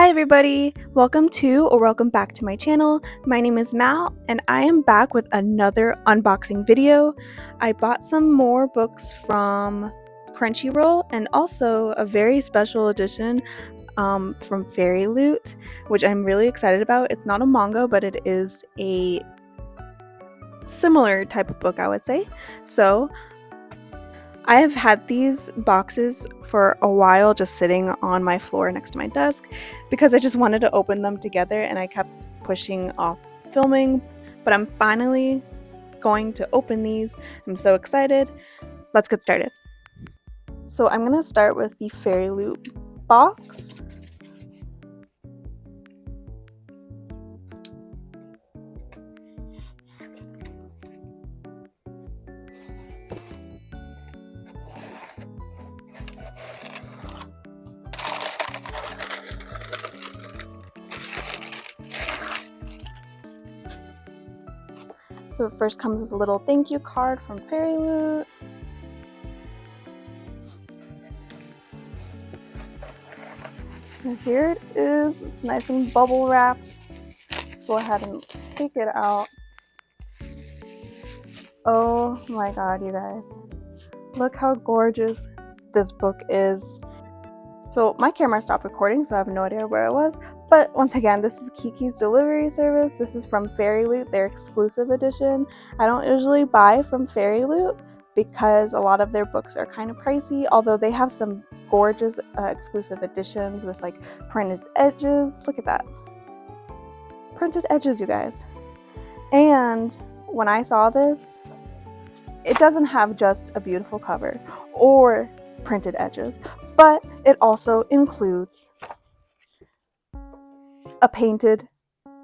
Hi everybody, welcome back to my channel. My name is Mal and I am back with another unboxing video. I bought some more books from Crunchyroll and also a very special edition from FairyLoot, which I'm really excited about. It's not a manga, but it is a similar type of book, I would say. So I have had these boxes for a while just sitting on my floor next to my desk because I just wanted to open them together and I kept pushing off filming, but I'm finally going to open these. I'm so excited. Let's get started. So I'm going to start with the FairyLoot box. So it first comes with a little thank you card from FairyLoot. So here it is. It's nice and bubble wrapped. Let's go ahead and take it out. Oh my god, you guys. Look how gorgeous this book is. So my camera stopped recording, so I have no idea where it was. But once again, this is Kiki's delivery service. This is from FairyLoot, their exclusive edition. I don't usually buy from FairyLoot because a lot of their books are kind of pricey, although they have some gorgeous exclusive editions with like printed edges. Look at that. Printed edges, you guys. And when I saw this, it doesn't have just a beautiful cover or printed edges, but it also includes a painted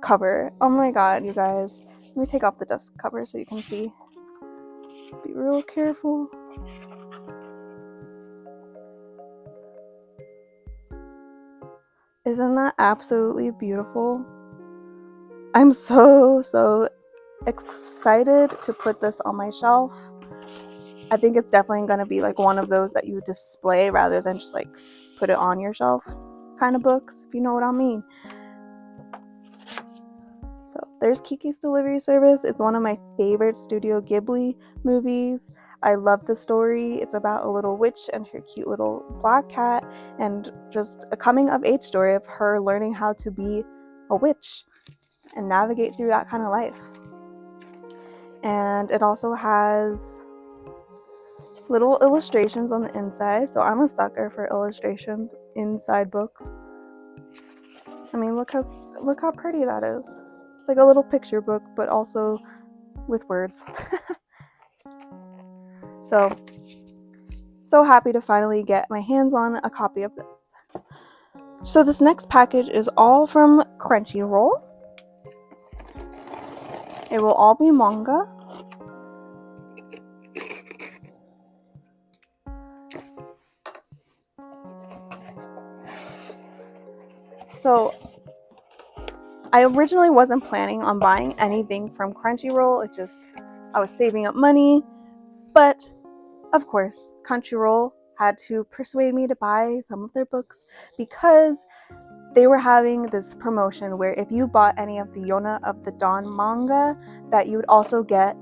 cover. Oh my god, you guys. Let me take off the dust cover so you can see. Be real careful. Isn't that absolutely beautiful? I'm so excited to put this on my shelf. I think it's definitely going to be like one of those that you display rather than just like put it on your shelf kind of books, if you know what I mean. So there's Kiki's delivery service. It's one of my favorite Studio Ghibli movies. I love the story. It's about a little witch and her cute little black cat and just a coming of age story of her learning how to be a witch and navigate through that kind of life. And it also has little illustrations on the inside. So I'm a sucker for illustrations inside books. I mean, look how pretty that is. It's like a little picture book, but also with words. So happy to finally get my hands on a copy of this. So this next package is all from Crunchyroll. It will all be manga. So I originally wasn't planning on buying anything from Crunchyroll. I was saving up money, but of course, Crunchyroll had to persuade me to buy some of their books because they were having this promotion where if you bought any of the Yona of the Dawn manga, that you would also get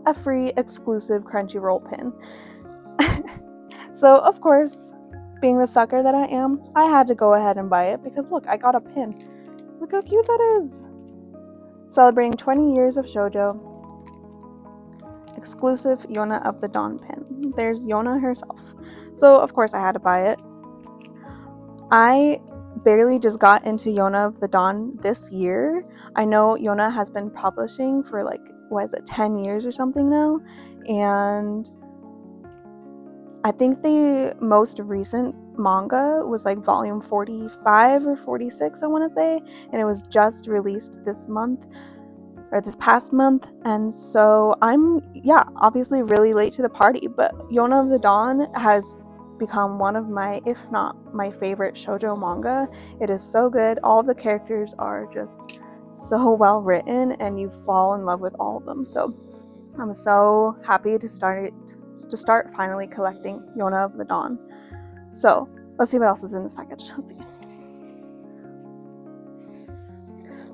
a free exclusive Crunchyroll pin. So, of course, being the sucker that I am, I had to go ahead and buy it because look, I got a pin. Look how cute that is. Celebrating 20 years of shoujo. Exclusive Yona of the Dawn pin. There's Yona herself. So, of course, I had to buy it. I barely just got into Yona of the Dawn this year. I know Yona has been publishing for 10 years or something now, and I think the most recent manga was like volume 45 or 46, I want to say, and it was just released this past month, and so I'm obviously really late to the party, but Yona of the Dawn has become one of my, if not my favorite shoujo manga. It is so good. All the characters are just so well written and you fall in love with all of them. So I'm so happy to start finally collecting Yona of the Dawn. So let's see what else is in this package. Let's see.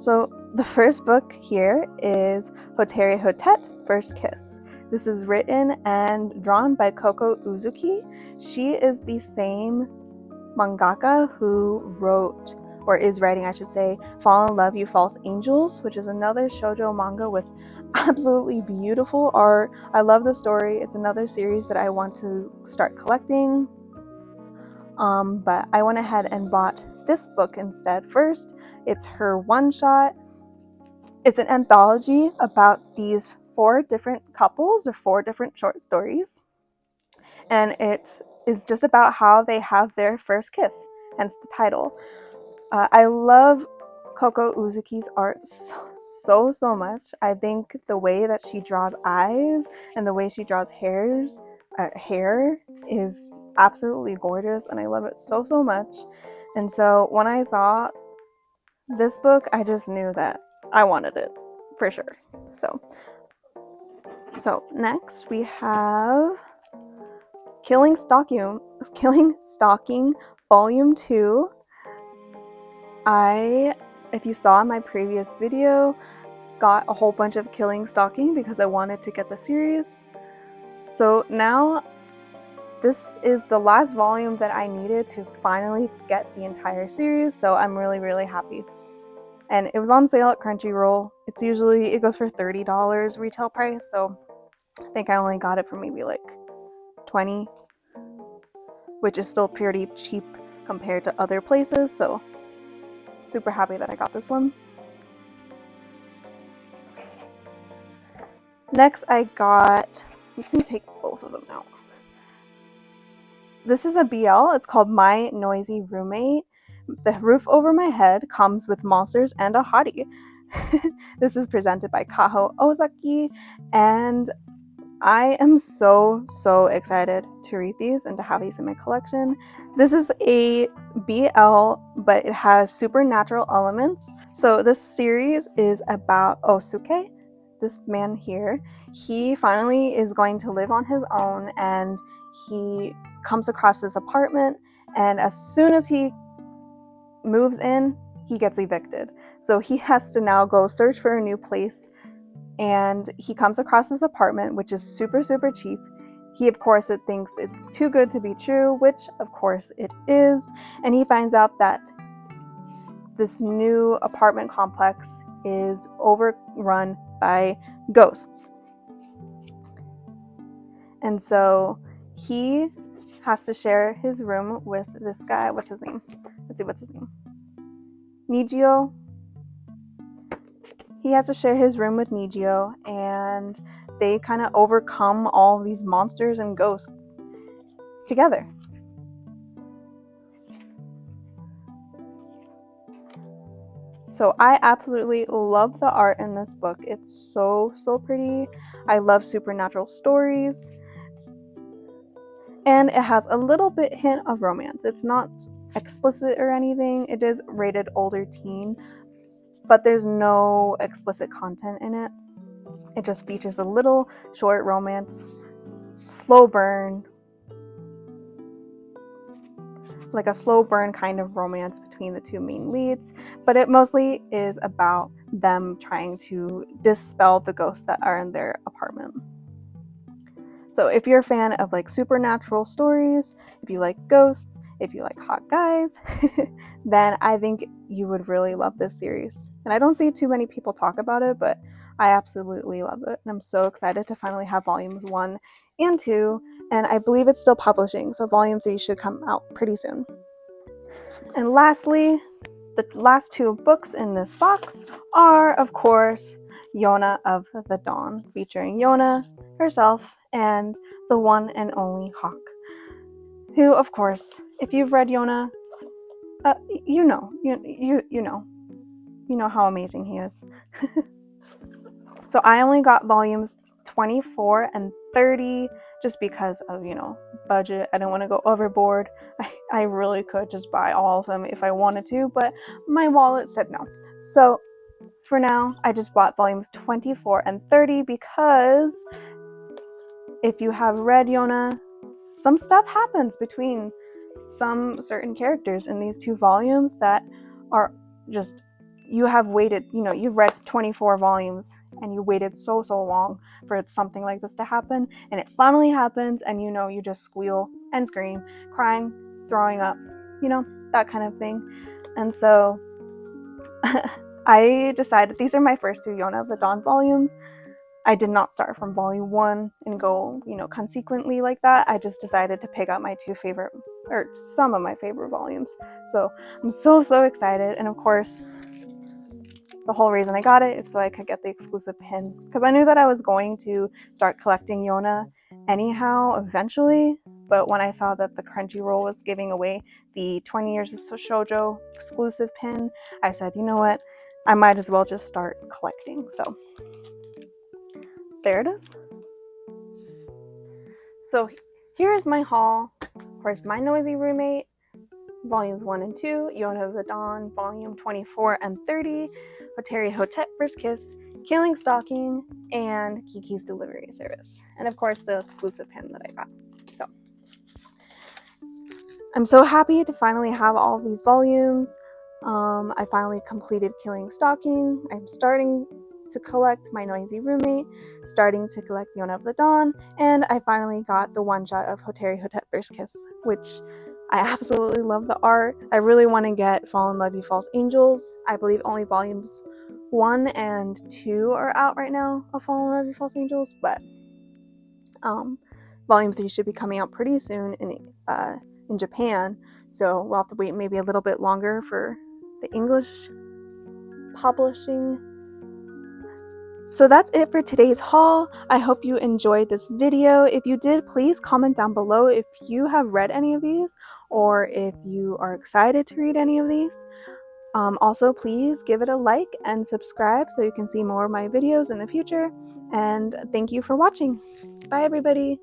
So the first book here is Hoteri Hotette, First Kiss. This is written and drawn by Koko Uzuki. She is the same mangaka who wrote, or is writing I should say, Fall in Love You False Angels, which is another shoujo manga with absolutely beautiful art. I love the story. It's another series that I want to start collecting. But I went ahead and bought this book instead first. It's her one-shot. It's an anthology about these 4 different couples or 4 different short stories. And it is just about how they have their first kiss, hence the title. I love Koko Uzuki's art so much. I think the way that she draws eyes and the way she draws hair is absolutely gorgeous, and I love it so much. And so when I saw this book, I just knew that I wanted it for sure. So next we have Killing Stalking Volume 2. If you saw my previous video, got a whole bunch of Killing Stalking because I wanted to get the series. So now this is the last volume that I needed to finally get the entire series, so I'm really happy. And it was on sale at Crunchyroll. It goes for $30 retail price, so I think I only got it for maybe like $20, which is still pretty cheap compared to other places, so super happy that I got this one. Next I got, let me take both of them out. This is a BL, it's called My Noisy Roommate. The roof over my head comes with monsters and a hottie. This is presented by Kaho Ozaki, and I am so excited to read these and to have these in my collection. This is a BL, but it has supernatural elements. So this series is about Osuke, this man here. He finally is going to live on his own, and he comes across this apartment, and as soon as he moves in, he gets evicted. So he has to now go search for a new place, and he comes across this apartment, which is super cheap. He, of course, thinks it's too good to be true, which, of course, it is. And he finds out that this new apartment complex is overrun by ghosts. And so he has to share his room with this guy. What's his name? Let's see, what's his name? Nijio. He has to share his room with Nijio, and they kind of overcome all these monsters and ghosts together. So I absolutely love the art in this book. It's so pretty. I love supernatural stories. And it has a little bit hint of romance. It's not explicit or anything. It is rated older teen, but there's no explicit content in it. It just features a little short romance, slow burn, like a slow burn kind of romance between the 2 main leads, but it mostly is about them trying to dispel the ghosts that are in their apartment. So if you're a fan of like supernatural stories, if you like ghosts, if you like hot guys, then I think you would really love this series. And I don't see too many people talk about it, but I absolutely love it. And I'm so excited to finally have volumes 1 and 2. And I believe it's still publishing, so volume 3 should come out pretty soon. And lastly, the last 2 books in this box are, of course, Yona of the Dawn, featuring Yona herself and the one and only Hawk, who, of course, if you've read Yona, you know how amazing he is. So I only got volumes 24 and 30 just because of, budget. I didn't want to go overboard. I really could just buy all of them if I wanted to, but my wallet said no. So for now, I just bought volumes 24 and 30 because if you have read Yona, some stuff happens between some certain characters in these 2 volumes that are just you have waited, you've read 24 volumes and you waited so long for something like this to happen, and it finally happens, and you just squeal and scream, crying, throwing up, that kind of thing. And so I decided these are my first 2 Yona of the Dawn volumes. I did not start from volume 1 and go, consequently like that. I just decided to pick up my 2 favorite, or some of my favorite volumes. So I'm so excited, and of course, the whole reason I got it is so I could get the exclusive pin, because I knew that I was going to start collecting Yona anyhow eventually, but when I saw that the Crunchyroll was giving away the 20 Years of Shoujo exclusive pin, I said, you know what, I might as well just start collecting. So there it is. So here's my haul. Of course, My Noisy Roommate, volumes 1 and 2, Yona of the Dawn, volume 24 and 30, Hoteri Hotette First Kiss, Killing Stalking, and Kiki's Delivery Service. And of course, the exclusive pin that I got. So I'm so happy to finally have all of these volumes. I finally completed Killing Stalking. I'm starting to collect My Noisy Roommate, starting to collect Yona of the Dawn, and I finally got the one-shot of Hoteri Hotette First Kiss, which I absolutely love the art. I really want to get Fall in Love You False Angels. I believe only volumes 1 and 2 are out right now of Fall in Love You False Angels, but volume 3 should be coming out pretty soon in Japan, so we'll have to wait maybe a little bit longer for the English publishing. So that's it for today's haul. I hope you enjoyed this video. If you did, please comment down below if you have read any of these, or if you are excited to read any of these. Also, please give it a like and subscribe so you can see more of my videos in the future. And thank you for watching. Bye, everybody.